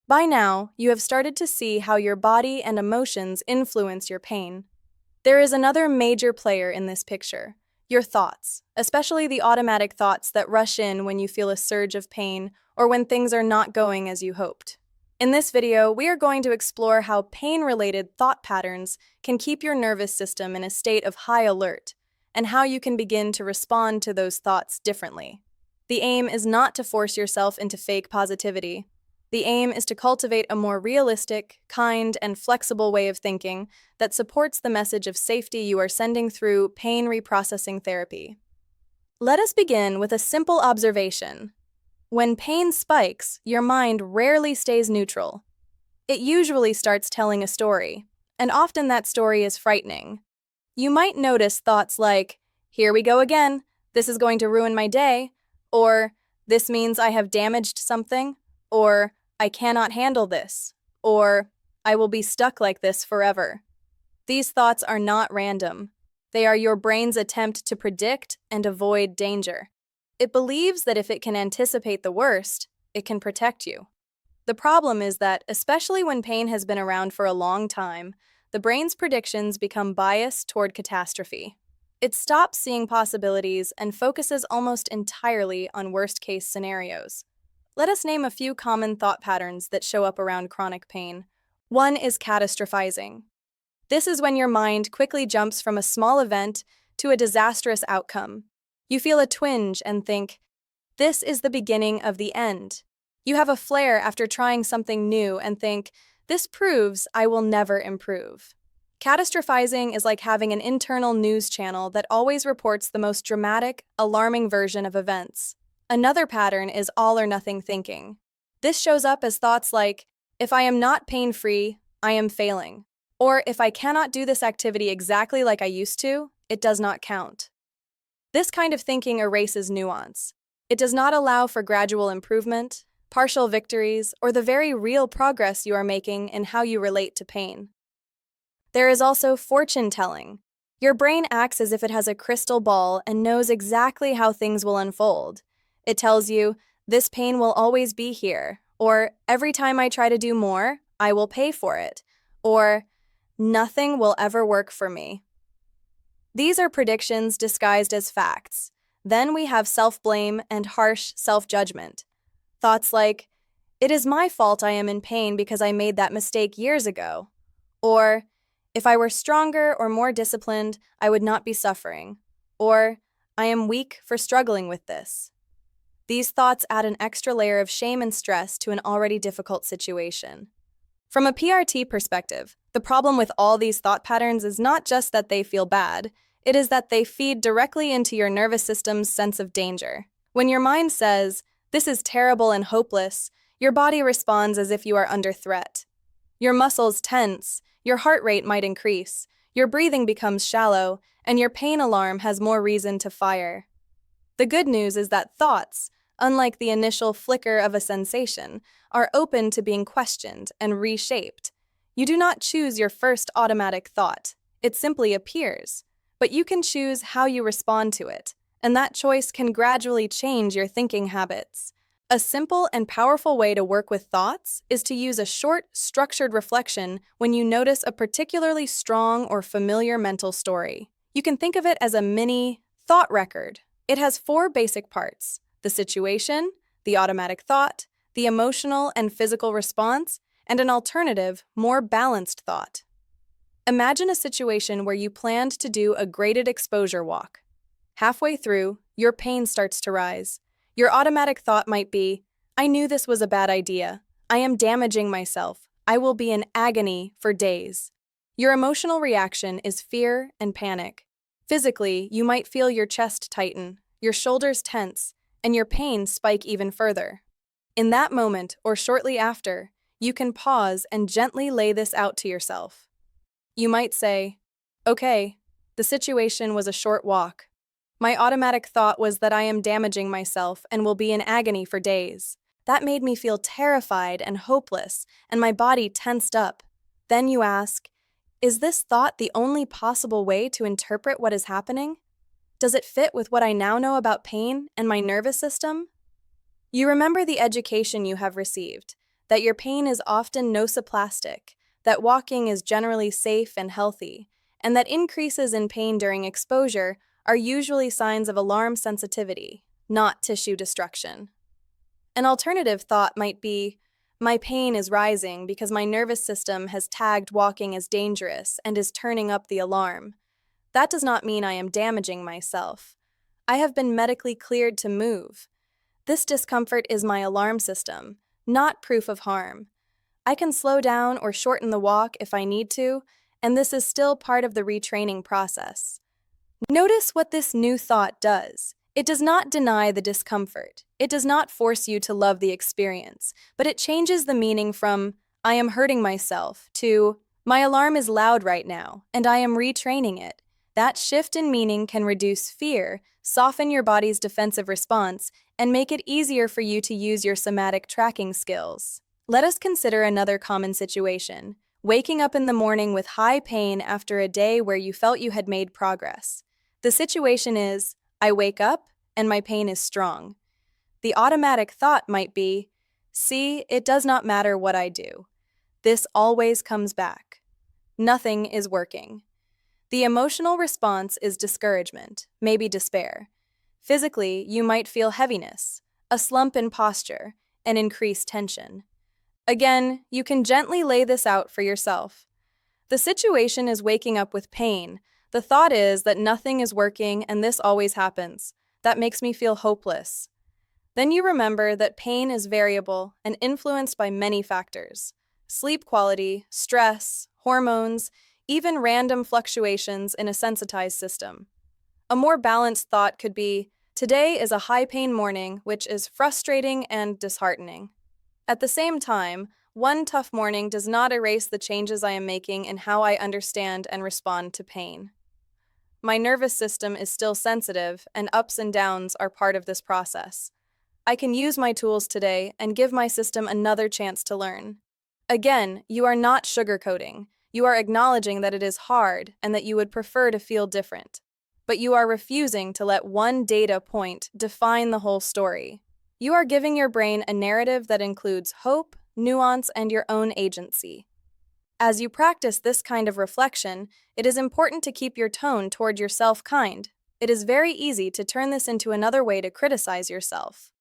By now, you have started to see how your body and emotions influence your pain. There is another major player in this picture: your thoughts, especially the automatic thoughts that rush in when you feel a surge of pain or when things are not going as you hoped. In this video, we are going to explore how pain-related thought patterns can keep your nervous system in a state of high alert, and how you can begin to respond to those thoughts differently. The aim is not to force yourself into fake positivity. The aim is to cultivate a more realistic, kind, and flexible way of thinking that supports the message of safety you are sending through pain reprocessing therapy. Let us begin with a simple observation. When pain spikes, your mind rarely stays neutral. It usually starts telling a story, and often that story is frightening. You might notice thoughts like, "Here we go again, this is going to ruin my day," or "This means I have damaged something," or "I cannot handle this," or "I will be stuck like this forever." These thoughts are not random. They are your brain's attempt to predict and avoid danger. It believes that if it can anticipate the worst, it can protect you. The problem is that, especially when pain has been around for a long time, the brain's predictions become biased toward catastrophe. It stops seeing possibilities and focuses almost entirely on worst-case scenarios. Let us name a few common thought patterns that show up around chronic pain. One is catastrophizing. This is when your mind quickly jumps from a small event to a disastrous outcome. You feel a twinge and think, "This is the beginning of the end." You have a flare after trying something new and think, "This proves I will never improve." Catastrophizing is like having an internal news channel that always reports the most dramatic, alarming version of events. Another pattern is all-or-nothing thinking. This shows up as thoughts like, "If I am not pain-free, I am failing." Or, "If I cannot do this activity exactly like I used to, it does not count." This kind of thinking erases nuance. It does not allow for gradual improvement, partial victories, or the very real progress you are making in how you relate to pain. There is also fortune-telling. Your brain acts as if it has a crystal ball and knows exactly how things will unfold. It tells you, "This pain will always be here," or "Every time I try to do more, I will pay for it," or "Nothing will ever work for me." These are predictions disguised as facts. Then we have self-blame and harsh self-judgment. Thoughts like, "It is my fault I am in pain because I made that mistake years ago," or "If I were stronger or more disciplined, I would not be suffering," or "I am weak for struggling with this." These thoughts add an extra layer of shame and stress to an already difficult situation. From a PRT perspective, the problem with all these thought patterns is not just that they feel bad, it is that they feed directly into your nervous system's sense of danger. When your mind says, "This is terrible and hopeless," your body responds as if you are under threat. Your muscles tense, your heart rate might increase, your breathing becomes shallow, and your pain alarm has more reason to fire. The good news is that thoughts, unlike the initial flicker of a sensation, are open to being questioned and reshaped. You do not choose your first automatic thought. It simply appears. But you can choose how you respond to it, and that choice can gradually change your thinking habits. A simple and powerful way to work with thoughts is to use a short, structured reflection when you notice a particularly strong or familiar mental story. You can think of it as a mini thought record. It has 4 basic parts: the situation, the automatic thought, the emotional and physical response, and an alternative, more balanced thought. Imagine a situation where you planned to do a graded exposure walk. Halfway through, your pain starts to rise. Your automatic thought might be, "I knew this was a bad idea. I am damaging myself. I will be in agony for days." Your emotional reaction is fear and panic. Physically, you might feel your chest tighten, your shoulders tense, and your pain spike even further. In that moment, or shortly after, you can pause and gently lay this out to yourself. You might say, "Okay, the situation was a short walk. My automatic thought was that I am damaging myself and will be in agony for days. That made me feel terrified and hopeless, and my body tensed up." Then you ask, "Is this thought the only possible way to interpret what is happening? Does it fit with what I now know about pain and my nervous system?" You remember the education you have received. that your pain is often nociplastic, that walking is generally safe and healthy, and that increases in pain during exposure are usually signs of alarm sensitivity, not tissue destruction. An alternative thought might be, my pain is rising because my nervous system has tagged walking as dangerous and is turning up the alarm. That does not mean I am damaging myself. I have been medically cleared to move. This discomfort is my alarm system, not proof of harm. I can slow down or shorten the walk if I need to, and this is still part of the retraining process. Notice what this new thought does. It does not deny the discomfort. It does not force you to love the experience, but it changes the meaning from, I am hurting myself, to, my alarm is loud right now, and I am retraining it. That shift in meaning can reduce fear, soften your body's defensive response, and make it easier for you to use your somatic tracking skills. Let us consider another common situation, waking up in the morning with high pain after a day where you felt you had made progress. The situation is, I wake up and my pain is strong. The automatic thought might be, see, it does not matter what I do. This always comes back. Nothing is working. The emotional response is discouragement, maybe despair. Physically, you might feel heaviness, a slump in posture, and increased tension. Again, you can gently lay this out for yourself. The situation is waking up with pain. The thought is that nothing is working and this always happens. That makes me feel hopeless. Then you remember that pain is variable and influenced by many factors: sleep quality, stress, hormones, even random fluctuations in a sensitized system. A more balanced thought could be, today is a high-pain morning, which is frustrating and disheartening. At the same time, one tough morning does not erase the changes I am making in how I understand and respond to pain. My nervous system is still sensitive, and ups and downs are part of this process. I can use my tools today and give my system another chance to learn. Again, you are not sugarcoating. You are acknowledging that it is hard and that you would prefer to feel different. But you are refusing to let one data point define the whole story. You are giving your brain a narrative that includes hope, nuance, and your own agency. As you practice this kind of reflection, it is important to keep your tone toward yourself kind. It is very easy to turn this into another way to criticize yourself.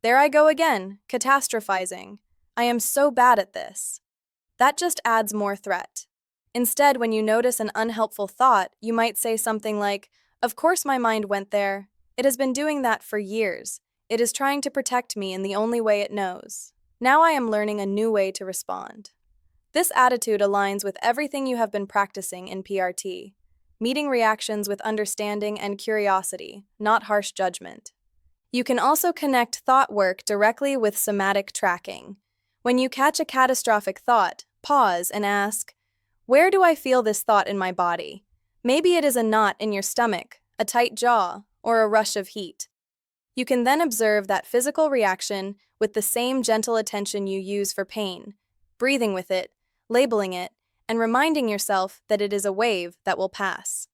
There I go again, catastrophizing. I am so bad at this. That just adds more threat. Instead, when you notice an unhelpful thought, you might say something like, of course my mind went there. It has been doing that for years. It is trying to protect me in the only way it knows. Now I am learning a new way to respond. This attitude aligns with everything you have been practicing in PRT, meeting reactions with understanding and curiosity, not harsh judgment. You can also connect thought work directly with somatic tracking. When you catch a catastrophic thought, pause and ask, where do I feel this thought in my body? Maybe it is a knot in your stomach, a tight jaw, or a rush of heat. You can then observe that physical reaction with the same gentle attention you use for pain, breathing with it, labeling it, and reminding yourself that it is a wave that will pass.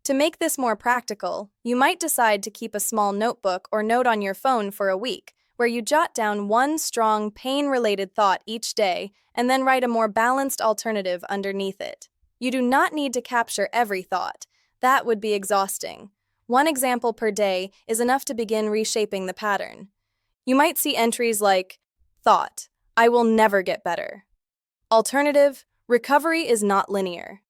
To make this more practical, you might decide to keep a small notebook or note on your phone for a week, where you jot down one strong pain-related thought each day and then write a more balanced alternative underneath it. You do not need to capture every thought. That would be exhausting. One example per day is enough to begin reshaping the pattern. You might see entries like, thought, I will never get better. Alternative, recovery is not linear.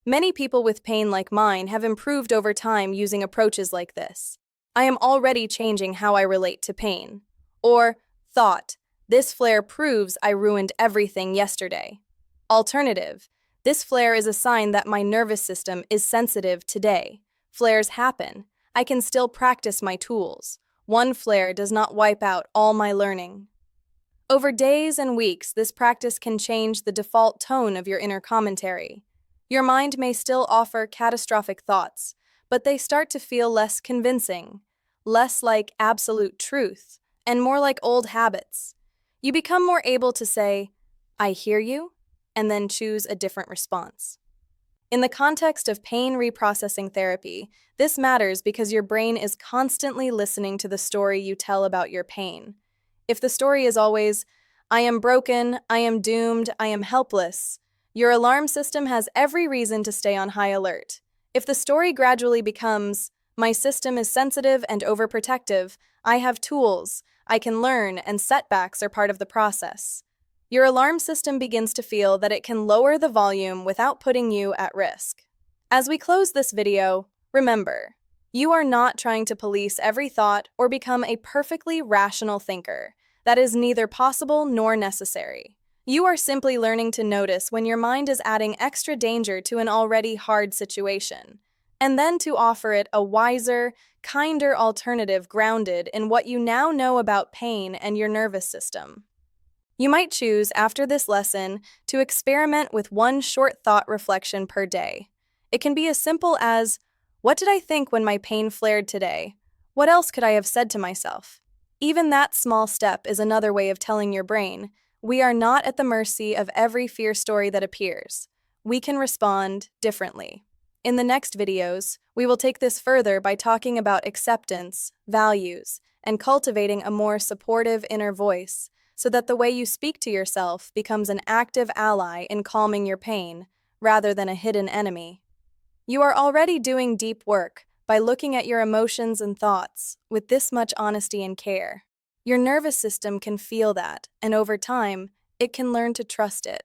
Many people with pain like mine have improved over time using approaches like this. I am already changing how I relate to pain. Or, thought, this flare proves I ruined everything yesterday. Alternative, this flare is a sign that my nervous system is sensitive today. Flares happen. I can still practice my tools. One flare does not wipe out all my learning. Over days and weeks, this practice can change the default tone of your inner commentary. Your mind may still offer catastrophic thoughts, but they start to feel less convincing, less like absolute truth, and more like old habits. You become more able to say, I hear you, and then choose a different response. In the context of pain reprocessing therapy, this matters because your brain is constantly listening to the story you tell about your pain. If the story is always, I am broken, I am doomed, I am helpless. Your alarm system has every reason to stay on high alert. If the story gradually becomes, my system is sensitive and overprotective, I have tools, I can learn, and setbacks are part of the process, your alarm system begins to feel that it can lower the volume without putting you at risk. As we close this video, remember, you are not trying to police every thought or become a perfectly rational thinker. That is neither possible nor necessary. You are simply learning to notice when your mind is adding extra danger to an already hard situation, and then to offer it a wiser, kinder alternative grounded in what you now know about pain and your nervous system. You might choose, after this lesson, to experiment with one short thought reflection per day. It can be as simple as, what did I think when my pain flared today? What else could I have said to myself? Even that small step is another way of telling your brain, we are not at the mercy of every fear story that appears. We can respond differently. In the next videos, we will take this further by talking about acceptance, values, and cultivating a more supportive inner voice, so that the way you speak to yourself becomes an active ally in calming your pain, rather than a hidden enemy. You are already doing deep work by looking at your emotions and thoughts with this much honesty and care. Your nervous system can feel that, and over time, it can learn to trust it.